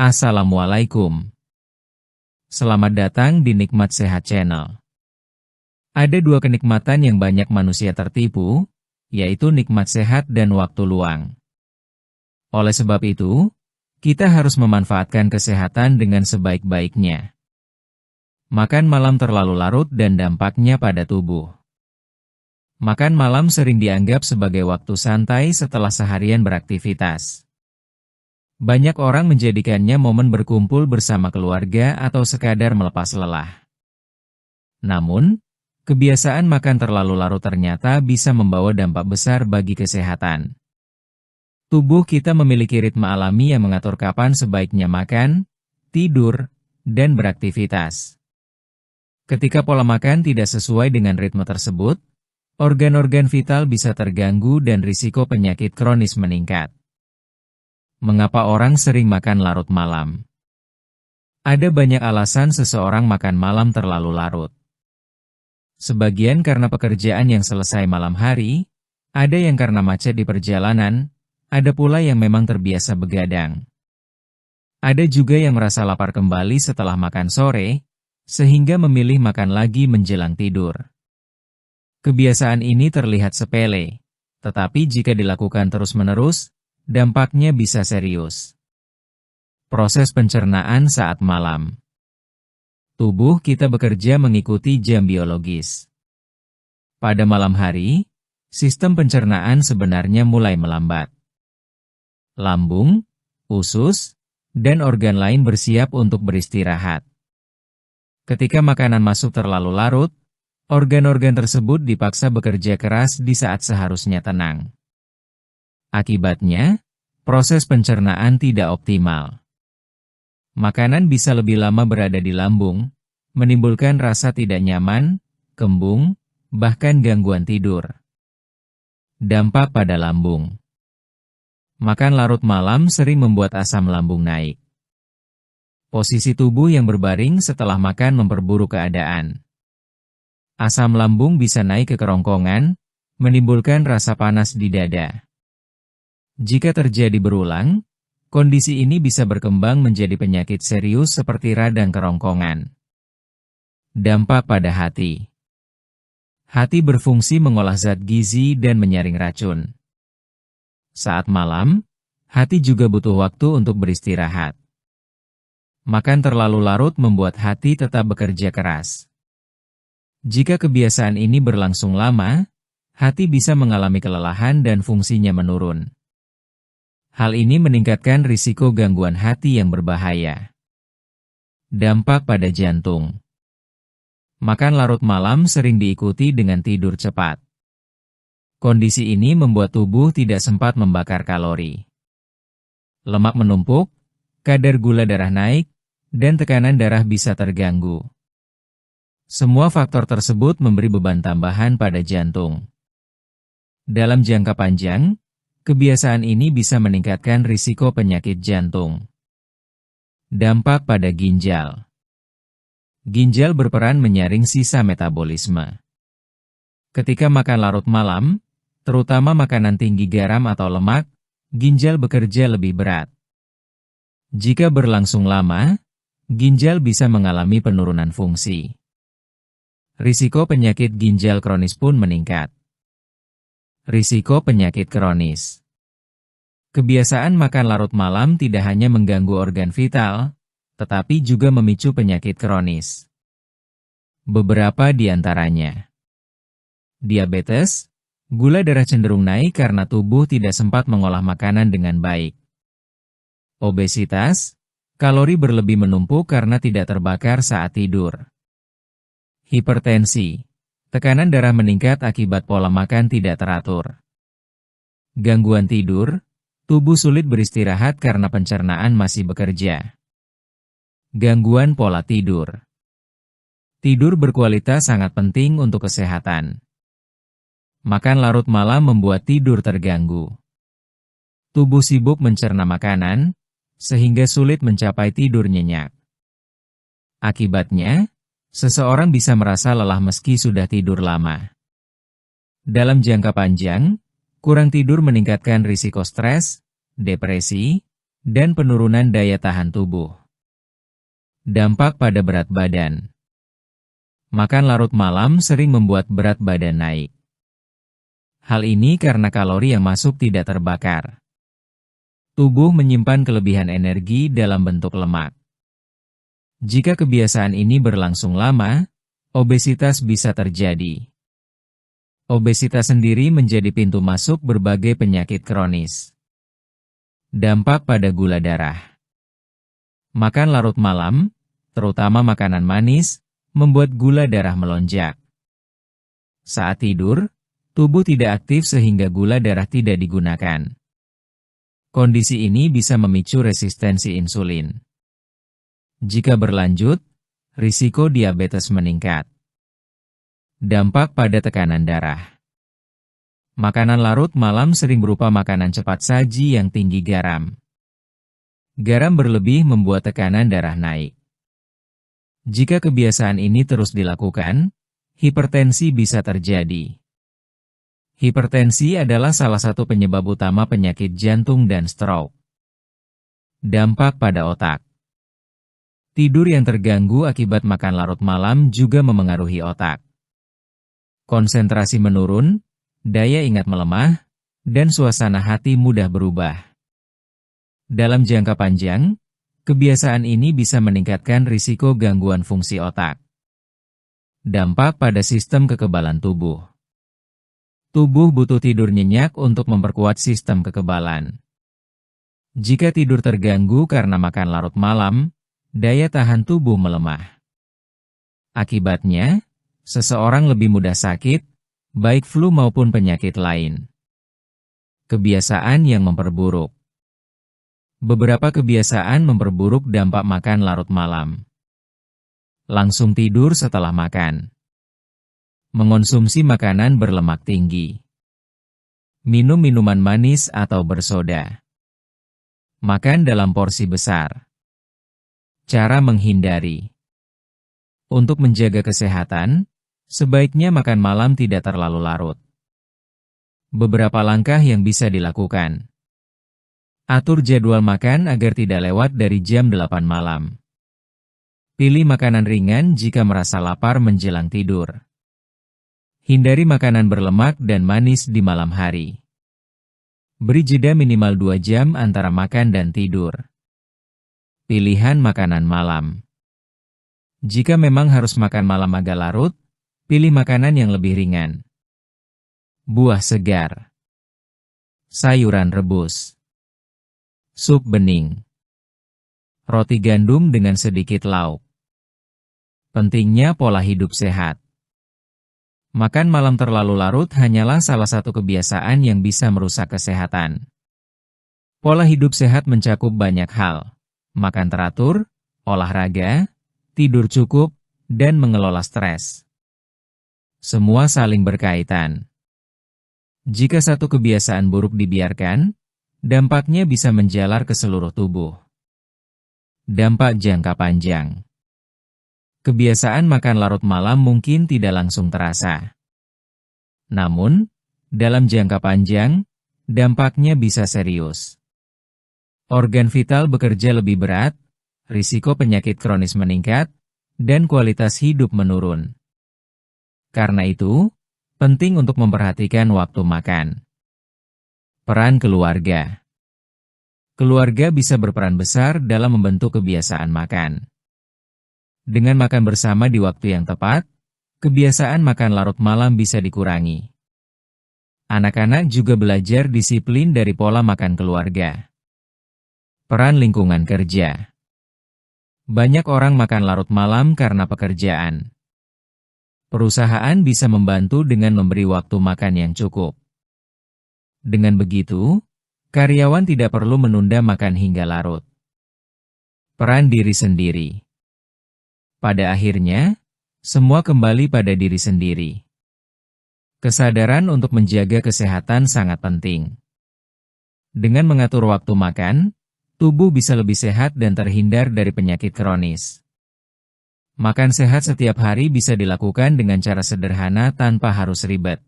Assalamualaikum. Selamat datang di Nikmat Sehat Channel. Ada dua kenikmatan yang banyak manusia tertipu, yaitu nikmat sehat dan waktu luang. Oleh sebab itu, kita harus memanfaatkan kesehatan dengan sebaik-baiknya. Makan malam terlalu larut dan dampaknya pada tubuh. Makan malam sering dianggap sebagai waktu santai setelah seharian beraktivitas. Banyak orang menjadikannya momen berkumpul bersama keluarga atau sekadar melepas lelah. Namun, kebiasaan makan terlalu larut ternyata bisa membawa dampak besar bagi kesehatan. Tubuh kita memiliki ritme alami yang mengatur kapan sebaiknya makan, tidur, dan beraktivitas. Ketika pola makan tidak sesuai dengan ritme tersebut, organ-organ vital bisa terganggu dan risiko penyakit kronis meningkat. Mengapa orang sering makan larut malam? Ada banyak alasan seseorang makan malam terlalu larut. Sebagian karena pekerjaan yang selesai malam hari, ada yang karena macet di perjalanan, ada pula yang memang terbiasa begadang. Ada juga yang merasa lapar kembali setelah makan sore, sehingga memilih makan lagi menjelang tidur. Kebiasaan ini terlihat sepele, tetapi jika dilakukan terus-menerus, dampaknya bisa serius. Proses pencernaan saat malam. Tubuh kita bekerja mengikuti jam biologis. Pada malam hari, sistem pencernaan sebenarnya mulai melambat. Lambung, usus, dan organ lain bersiap untuk beristirahat. Ketika makanan masuk terlalu larut, organ-organ tersebut dipaksa bekerja keras di saat seharusnya tenang. Akibatnya, proses pencernaan tidak optimal. Makanan bisa lebih lama berada di lambung, menimbulkan rasa tidak nyaman, kembung, bahkan gangguan tidur. Dampak pada lambung. Makan larut malam sering membuat asam lambung naik. Posisi tubuh yang berbaring setelah makan memperburuk keadaan. Asam lambung bisa naik ke kerongkongan, menimbulkan rasa panas di dada. Jika terjadi berulang, kondisi ini bisa berkembang menjadi penyakit serius seperti radang kerongkongan. Dampak pada hati. Hati berfungsi mengolah zat gizi dan menyaring racun. Saat malam, hati juga butuh waktu untuk beristirahat. Makan terlalu larut membuat hati tetap bekerja keras. Jika kebiasaan ini berlangsung lama, hati bisa mengalami kelelahan dan fungsinya menurun. Hal ini meningkatkan risiko gangguan hati yang berbahaya. Dampak pada jantung. Makan larut malam sering diikuti dengan tidur cepat. Kondisi ini membuat tubuh tidak sempat membakar kalori. Lemak menumpuk, kadar gula darah naik, dan tekanan darah bisa terganggu. Semua faktor tersebut memberi beban tambahan pada jantung. Dalam jangka panjang, kebiasaan ini bisa meningkatkan risiko penyakit jantung. Dampak pada ginjal. Ginjal berperan menyaring sisa metabolisme. Ketika makan larut malam, terutama makanan tinggi garam atau lemak, ginjal bekerja lebih berat. Jika berlangsung lama, ginjal bisa mengalami penurunan fungsi. Risiko penyakit ginjal kronis pun meningkat. Risiko penyakit kronis. Kebiasaan makan larut malam tidak hanya mengganggu organ vital, tetapi juga memicu penyakit kronis. Beberapa di antaranya. Diabetes, gula darah cenderung naik karena tubuh tidak sempat mengolah makanan dengan baik. Obesitas, kalori berlebih menumpuk karena tidak terbakar saat tidur. Hipertensi, tekanan darah meningkat akibat pola makan tidak teratur. Gangguan tidur, tubuh sulit beristirahat karena pencernaan masih bekerja. Gangguan pola tidur. Tidur berkualitas sangat penting untuk kesehatan. Makan larut malam membuat tidur terganggu. Tubuh sibuk mencerna makanan, sehingga sulit mencapai tidur nyenyak. Akibatnya, seseorang bisa merasa lelah meski sudah tidur lama. Dalam jangka panjang, kurang tidur meningkatkan risiko stres, depresi, dan penurunan daya tahan tubuh. Dampak pada berat badan. Makan larut malam sering membuat berat badan naik. Hal ini karena kalori yang masuk tidak terbakar. Tubuh menyimpan kelebihan energi dalam bentuk lemak. Jika kebiasaan ini berlangsung lama, obesitas bisa terjadi. Obesitas sendiri menjadi pintu masuk berbagai penyakit kronis. Dampak pada gula darah. Makan larut malam, terutama makanan manis, membuat gula darah melonjak. Saat tidur, tubuh tidak aktif sehingga gula darah tidak digunakan. Kondisi ini bisa memicu resistensi insulin. Jika berlanjut, risiko diabetes meningkat. Dampak pada tekanan darah. Makanan larut malam sering berupa makanan cepat saji yang tinggi garam. Garam berlebih membuat tekanan darah naik. Jika kebiasaan ini terus dilakukan, hipertensi bisa terjadi. Hipertensi adalah salah satu penyebab utama penyakit jantung dan stroke. Dampak pada otak. Tidur yang terganggu akibat makan larut malam juga memengaruhi otak. Konsentrasi menurun, daya ingat melemah, dan suasana hati mudah berubah. Dalam jangka panjang, kebiasaan ini bisa meningkatkan risiko gangguan fungsi otak. Dampak pada sistem kekebalan tubuh. Tubuh butuh tidur nyenyak untuk memperkuat sistem kekebalan. Jika tidur terganggu karena makan larut malam, daya tahan tubuh melemah. Akibatnya, seseorang lebih mudah sakit, baik flu maupun penyakit lain. Kebiasaan yang memperburuk. Beberapa kebiasaan memperburuk dampak makan larut malam. Langsung tidur setelah makan. Mengonsumsi makanan berlemak tinggi. Minum minuman manis atau bersoda. Makan dalam porsi besar. Cara menghindari. Untuk menjaga kesehatan, sebaiknya makan malam tidak terlalu larut. Beberapa langkah yang bisa dilakukan. Atur jadwal makan agar tidak lewat dari jam 8 malam. Pilih makanan ringan jika merasa lapar menjelang tidur. Hindari makanan berlemak dan manis di malam hari. Beri jeda minimal 2 jam antara makan dan tidur. Pilihan makanan malam. Jika memang harus makan malam agak larut, pilih makanan yang lebih ringan. Buah segar. Sayuran rebus. Sup bening. Roti gandum dengan sedikit lauk. Pentingnya pola hidup sehat. Makan malam terlalu larut hanyalah salah satu kebiasaan yang bisa merusak kesehatan. Pola hidup sehat mencakup banyak hal. Makan teratur, olahraga, tidur cukup, dan mengelola stres. Semua saling berkaitan. Jika satu kebiasaan buruk dibiarkan, dampaknya bisa menjalar ke seluruh tubuh. Dampak jangka panjang. Kebiasaan makan larut malam mungkin tidak langsung terasa. Namun, dalam jangka panjang, dampaknya bisa serius. Organ vital bekerja lebih berat, risiko penyakit kronis meningkat, dan kualitas hidup menurun. Karena itu, penting untuk memperhatikan waktu makan. Peran keluarga. Keluarga bisa berperan besar dalam membentuk kebiasaan makan. Dengan makan bersama di waktu yang tepat, kebiasaan makan larut malam bisa dikurangi. Anak-anak juga belajar disiplin dari pola makan keluarga. Peran lingkungan kerja. Banyak orang makan larut malam karena pekerjaan. Perusahaan bisa membantu dengan memberi waktu makan yang cukup. Dengan begitu, karyawan tidak perlu menunda makan hingga larut. Peran diri sendiri. Pada akhirnya, semua kembali pada diri sendiri. Kesadaran untuk menjaga kesehatan sangat penting. Dengan mengatur waktu makan, tubuh bisa lebih sehat dan terhindar dari penyakit kronis. Makan sehat setiap hari bisa dilakukan dengan cara sederhana tanpa harus ribet.